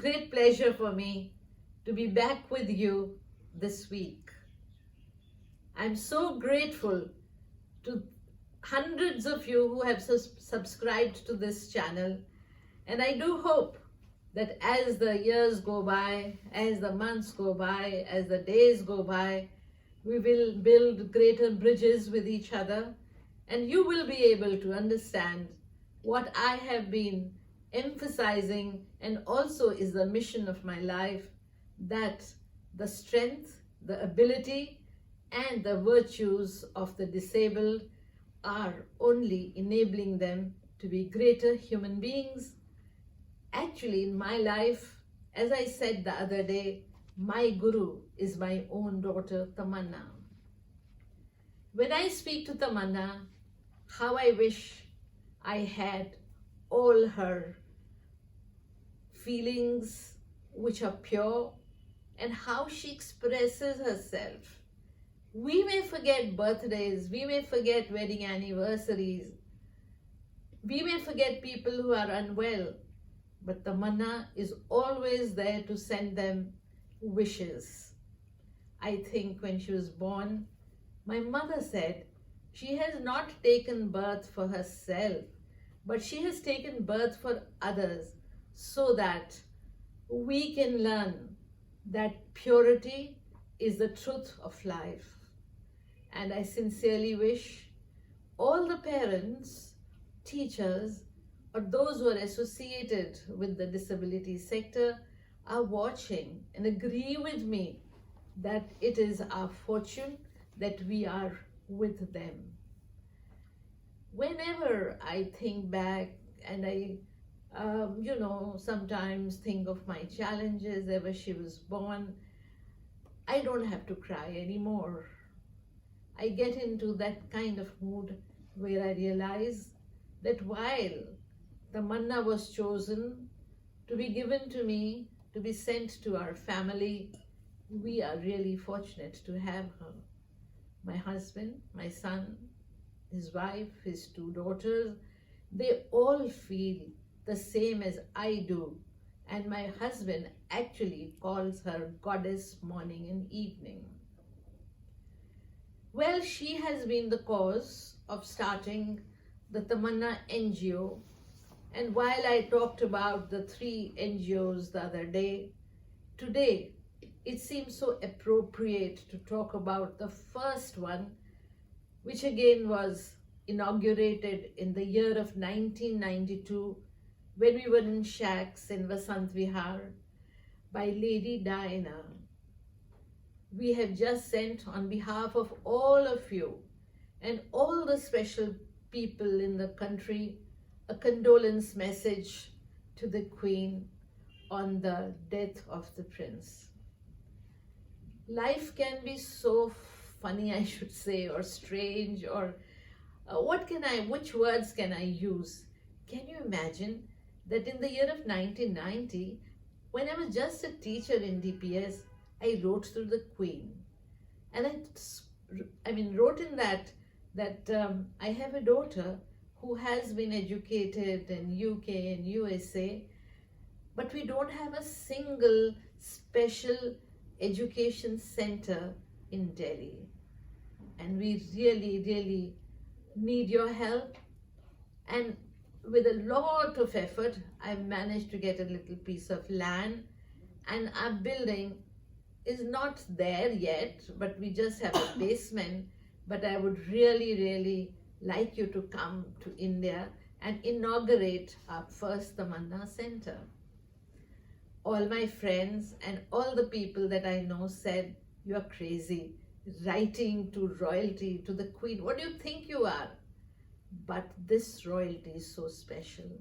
great pleasure for me to be back with you this week. I'm so grateful to hundreds of you who have subscribed to this channel, and I do hope that as the years go by, as the months go by, as the days go by, we will build greater bridges with each other, and you will be able to understand what I have been emphasizing and also is the mission of my life, that the strength, the ability, and the virtues of the disabled are only enabling them to be greater human beings. Actually, in my life, as I said the other day, my guru is my own daughter, Tamana. When I speak to Tamana, how I wish I had all her feelings which are pure and how she expresses herself. We may forget birthdays, we may forget wedding anniversaries, we may forget people who are unwell, but Tamana is always there to send them wishes. I think when she was born, my mother said she has not taken birth for herself, but she has taken birth for others so that we can learn that purity is the truth of life. And I sincerely wish all the parents, teachers, or those who are associated with the disability sector are watching and agree with me that it is our fortune that we are with them. Whenever I think back and I, sometimes think of my challenges ever she was born, I don't have to cry anymore. I get into that kind of mood where I realize that while Tamana was chosen to be given to me, to be sent to our family, we are really fortunate to have her. My husband, my son, his wife, his two daughters, they all feel the same as I do. And my husband actually calls her goddess morning and evening. Well, she has been the cause of starting the Tamana NGO. And while I talked about the 3 NGOs the other day, today it seems so appropriate to talk about the first one, which again was inaugurated in the year of 1992 when we were in shacks in Vasant Vihar by Lady Diana. We have just sent on behalf of all of you and all the special people in the country a condolence message to the Queen on the death of the Prince. Life can be so funny, I should say, or strange, or which words can I use? Can you imagine that in the year of 1990, when I was just a teacher in DPS, I wrote to the Queen, and I wrote in that I have a daughter who has been educated in UK and USA, but we don't have a single special education center in Delhi. And we really, really need your help. And with a lot of effort, I've managed to get a little piece of land, and our building is not there yet, but we just have a basement. But I would really, really like you to come to India and inaugurate our first Tamana Center. All my friends and all the people that I know said, "You are crazy, writing to royalty, to the Queen. What do you think you are?" But this royalty is so special.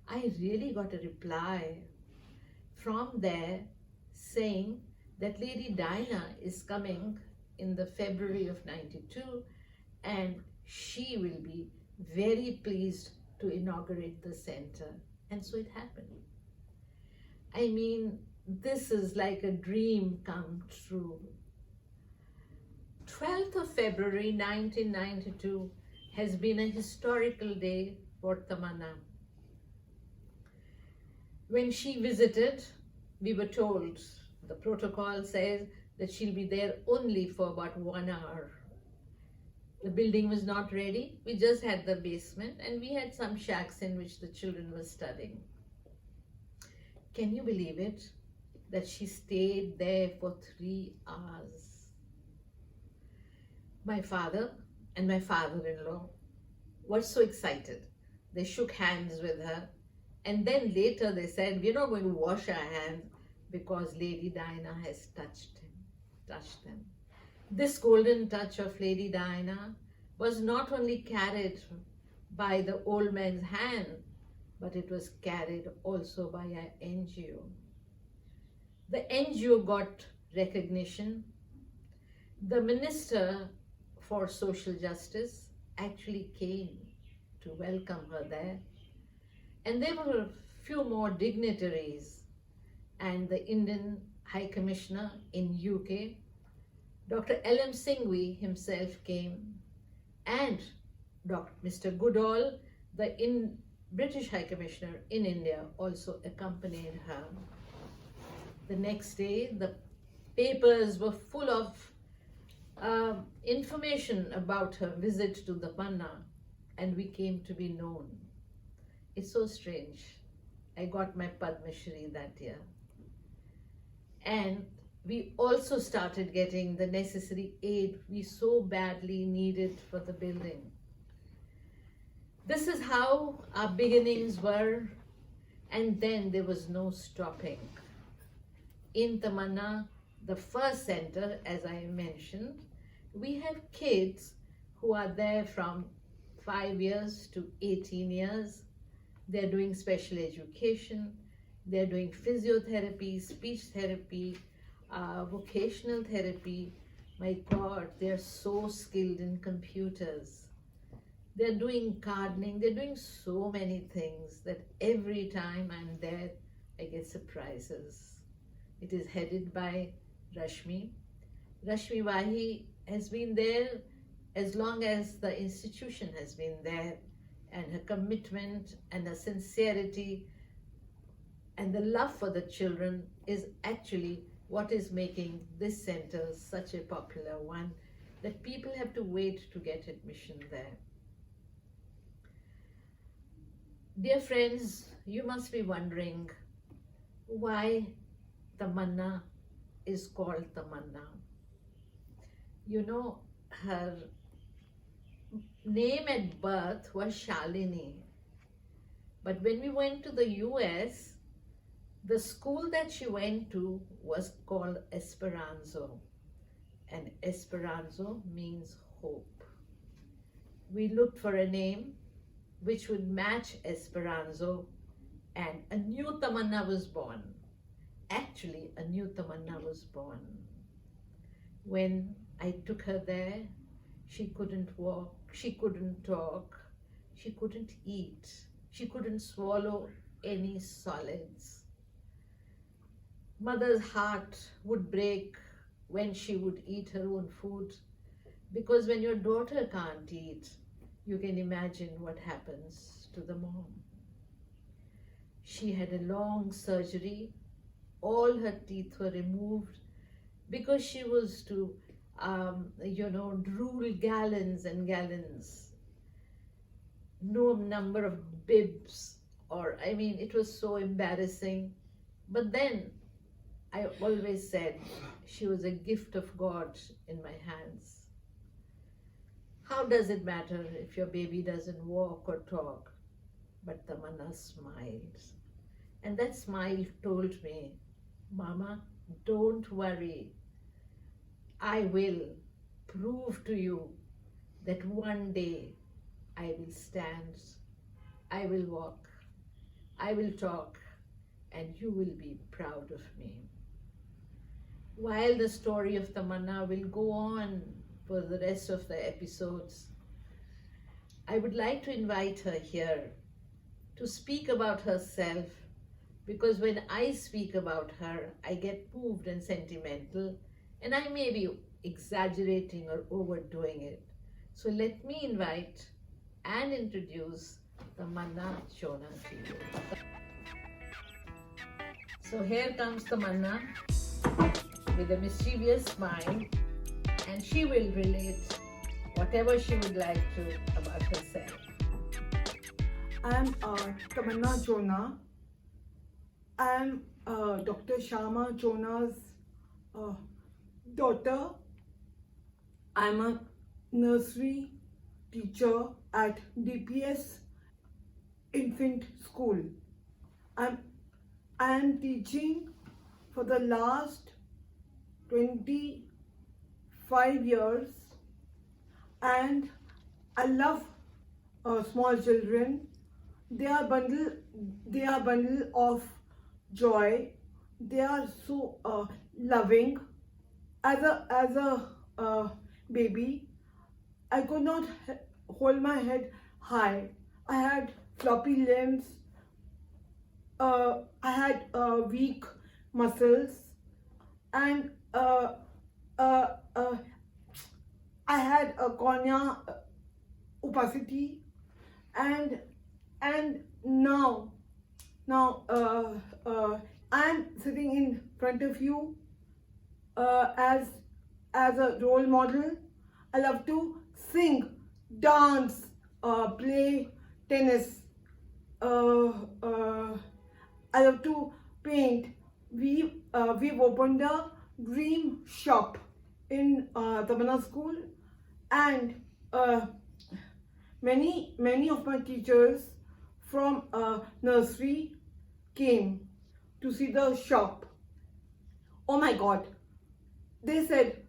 I really got a reply from there saying that Lady Diana is coming in the February of 92 and she will be very pleased to inaugurate the center. And so it happened. I mean, this is like a dream come true. 12th of February 1992 has been a historical day for Tamana. When she visited We were told, the protocol says that she'll be there only for about 1 hour. The building was not ready. We just had the basement and we had some shacks in which the children were studying. Can you believe it? That she stayed there for 3 hours. My father and my father-in-law were so excited. They shook hands with her, and then later they said, we're not going to wash our hands because Lady Diana has touched them. This golden touch of Lady Diana was not only carried by the old man's hand, but it was carried also by our NGO. The NGO got recognition. The Minister for Social Justice actually came to welcome her there. And there were a few more dignitaries, and the Indian High Commissioner in UK, Dr. L.M. Singhvi himself came, and Mr. Goodall, the British High Commissioner in India, also accompanied her. The next day, the papers were full of information about her visit to the Panna, and we came to be known. It's so strange. I got my Padma Shri that year. And we also started getting the necessary aid we so badly needed for the building. This is how our beginnings were, and then there was no stopping. In Tamana, the first center, as I mentioned, we have kids who are there from 5 years to 18 years. They're doing special education, they're doing physiotherapy, speech therapy, vocational therapy. My God, they're so skilled in computers. They're doing gardening, they're doing so many things that every time I'm there, I get surprises. It is headed by Rashmi. Rashmi Wahi has been there as long as the institution has been there, and her commitment and her sincerity and the love for the children is actually what is making this center such a popular one, that people have to wait to get admission there. Dear friends, you must be wondering why Tamana is called Tamana. You know, her name at birth was Shalini. But when we went to the US, the school that she went to was called Esperanzo. And Esperanzo means hope. We looked for a name which would match Esperanzo, and a new Tamana was born. Actually, a new Tamana was born. When I took her there, she couldn't walk, she couldn't talk, she couldn't eat, she couldn't swallow any solids. Mother's heart would break when she would eat her own food, because when your daughter can't eat, you can imagine what happens to the mom. She had a long surgery. All her teeth were removed because she was to, drool gallons and gallons. No number of bibs, it was so embarrassing. But then I always said she was a gift of God in my hands. How does it matter if your baby doesn't walk or talk? But Tamana smiled. And that smile told me, Mama, don't worry. I will prove to you that one day I will stand, I will walk, I will talk, and you will be proud of me. While the story of Tamana will go on for the rest of the episodes, I would like to invite her here to speak about herself, because when I speak about her, I get moved and sentimental, and I may be exaggerating or overdoing it. So let me invite and introduce Tamana Chona to you. So here comes Tamanna with a mischievous smile, and she will relate whatever she would like to about herself. I'm Tamana Chona. I'm Dr. Shayama Chona's daughter. I'm a nursery teacher at DPS Infant School. I'm teaching for the last 25 years, and I love small children. They are bundle of joy. They are so loving. As a baby, I could not hold my head high. I had floppy limbs. I had weak muscles, and I had a cornea opacity, and now I'm sitting in front of you as a role model. I love to sing, dance, play tennis. I love to paint. We've opened a dream shop in Tamana school, and many of my teachers from nursery came to see the shop. Oh my God! They said,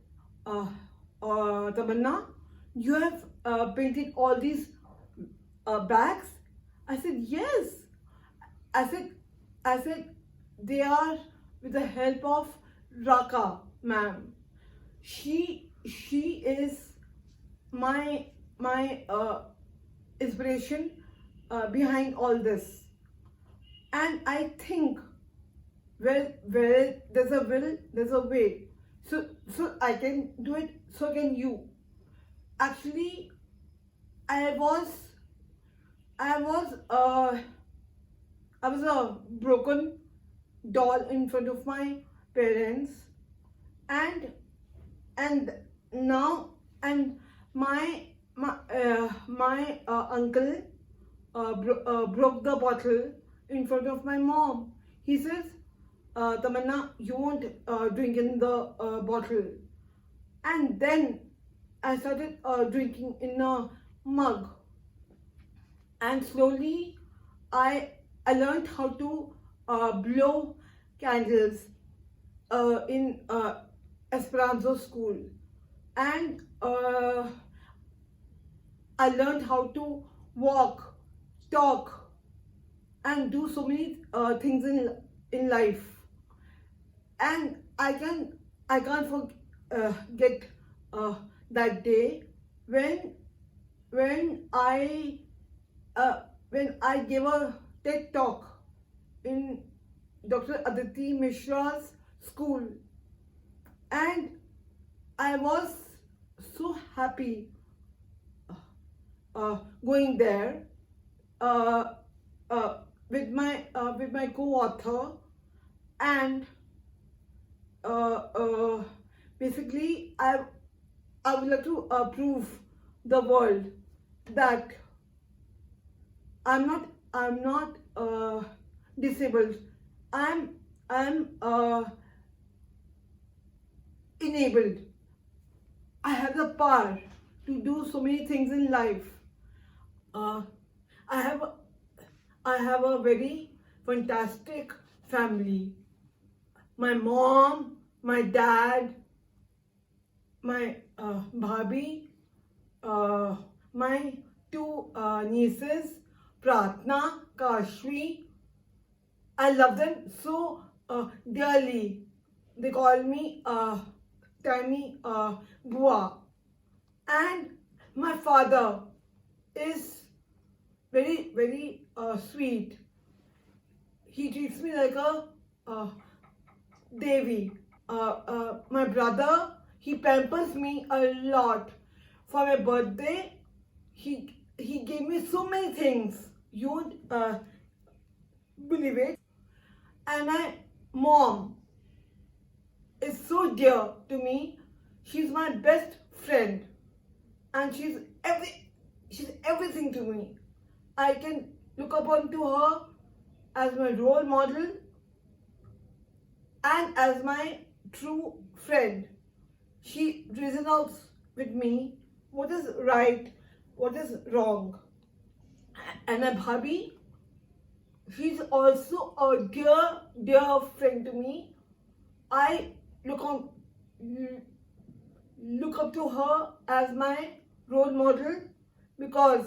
Tamanna, you have painted all these bags? I said, yes. I said, they are with the help of Raka, ma'am. She is my inspiration behind all this. And I think, well, there's a will, there's a way. So I can do it, so can you. Actually, I was a broken doll in front of my parents, and now my uncle broke the bottle in front of my mom. He says, Tamanna, you won't drink in the bottle. And then I started drinking in a mug. And slowly I learned how to blow candles in Esperanza school. And I learned how to walk, talk, and do so many things in life. And I can't forget that day when I gave a TED talk in Dr. Aditi Mishra's school, and I was so happy going there with my co-author, and basically I would like to prove the world that I'm not disabled. I'm enabled. I have the power to do so many things in life. I have a very fantastic family. My mom, my dad, my bhabhi, my two nieces, Pratna, Kashvi. I love them so dearly. They call me Tiny Bua. And my father is very sweet. He treats me like a Devi. My brother, he pampers me a lot. For my birthday, he gave me so many things. You won't believe it. And mom is so dear to me. She's my best friend, and she's everything to me. I can look upon to her as my role model and as my true friend. She reasons out with me what is right, what is wrong. And my bhabhi, she's also a dear friend to me. I look up to her as my role model because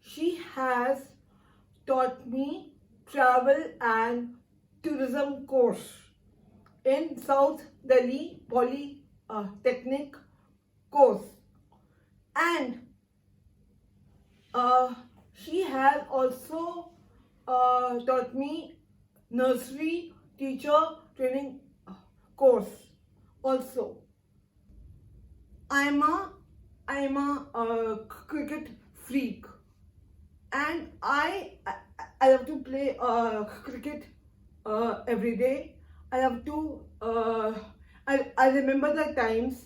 she has taught me travel and tourism course in South Delhi Polytechnic course, and she has also taught me nursery teacher training course also. I'm a cricket freak, and I love to play cricket every day. I love to I remember the times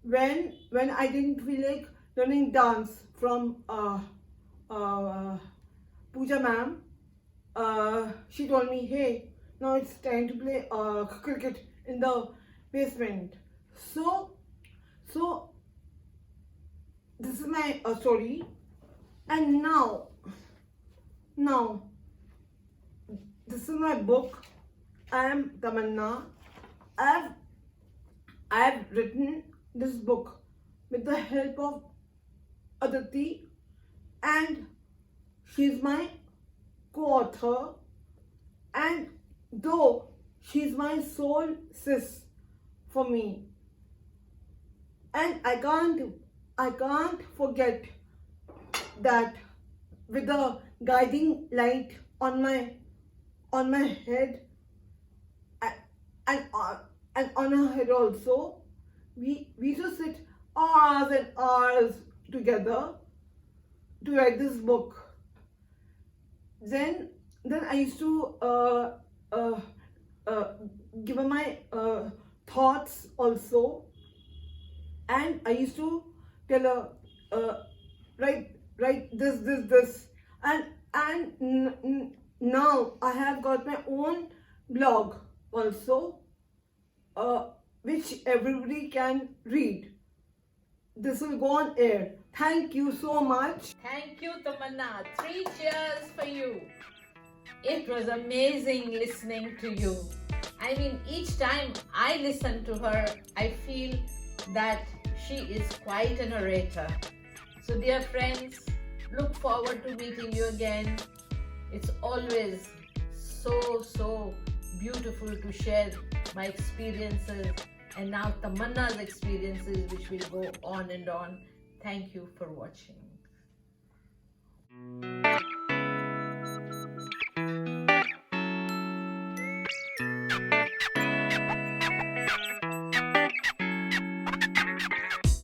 when I didn't feel like learning dance from Pooja ma'am. She told me, hey, now it's time to play cricket in the basement. So this is my story, and now this is my book. I am Tamanna. I've written this book with the help of Aditi, and she's my co-author, and though she's my soul sis for me, and I can't forget that with the guiding light on my head and on her head also, we used to sit hours and hours together to write this book. Then I used to give her my thoughts also, and I used to tell her write this, and now I have got my own blog also, which everybody can read. This will go on air. Thank you so much. Thank you, Tamanna. 3 cheers for you. It was amazing listening to you. I mean, each time I listen to her, I feel that she is quite a narrator. So, dear friends, look forward to meeting you again. It's always so beautiful to share my experiences, and now Tamanna's experiences, which will go on and on. Thank you for watching.